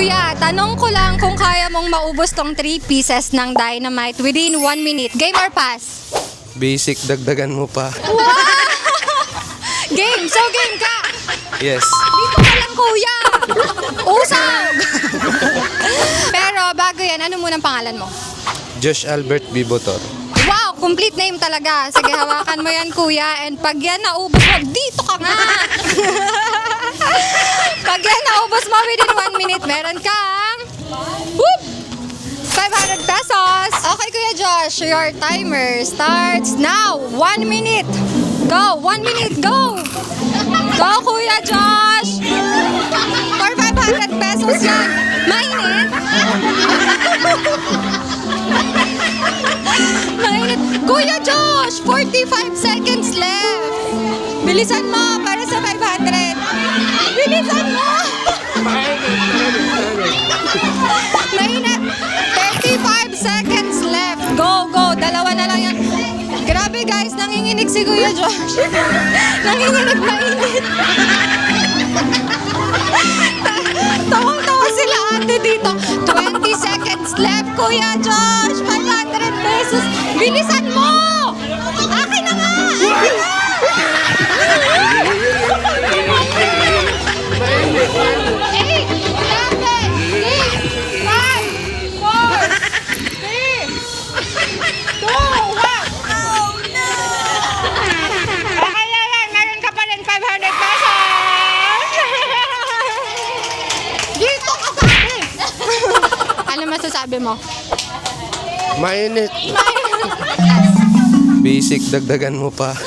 Kuya, tanong ko lang kung kaya mong maubos tong 3 pieces ng dynamite within 1 minute. Game or pass? Basic, dagdagan mo pa. Wow! Game! So game ka! Yes. Dito ka lang, kuya! Usag! Pero bago yan, ano munang pangalan mo? Josh Albert Bibotor. Wow! Complete name talaga. Sige, hawakan mo yan, kuya. And pag yan naubos mo, dito ka nga! Pag yan naubos mo within 1 minute, meron kang... Whoop! 500 pesos! Okay, Kuya Josh, your timer starts now. 1 minute. Go! 1 minute, go! Go, Kuya Josh! For 500 pesos yan. Mainit? Mainit. Kuya Josh, 45 seconds left. Bilisan mo para sa 500. Bilisan mo! Mainit. 35 seconds left. Go, go. Dalawa na lang yan. Grabe guys, nanginginig si Kuya Josh. Nanginginig mainit. Tawang-tawa sila ate dito. 20 seconds left, Kuya Josh. 500 pesos. Bilisan mo! Akin na nga! Eight, 7, 6, 5, 4, 3, 2, 1. Oh no! Okay na yan, meron ka pa rin 500 pesos! Dito ka sa akin! Ano masasabi mo? Mainit. Basic, dagdagan mo pa.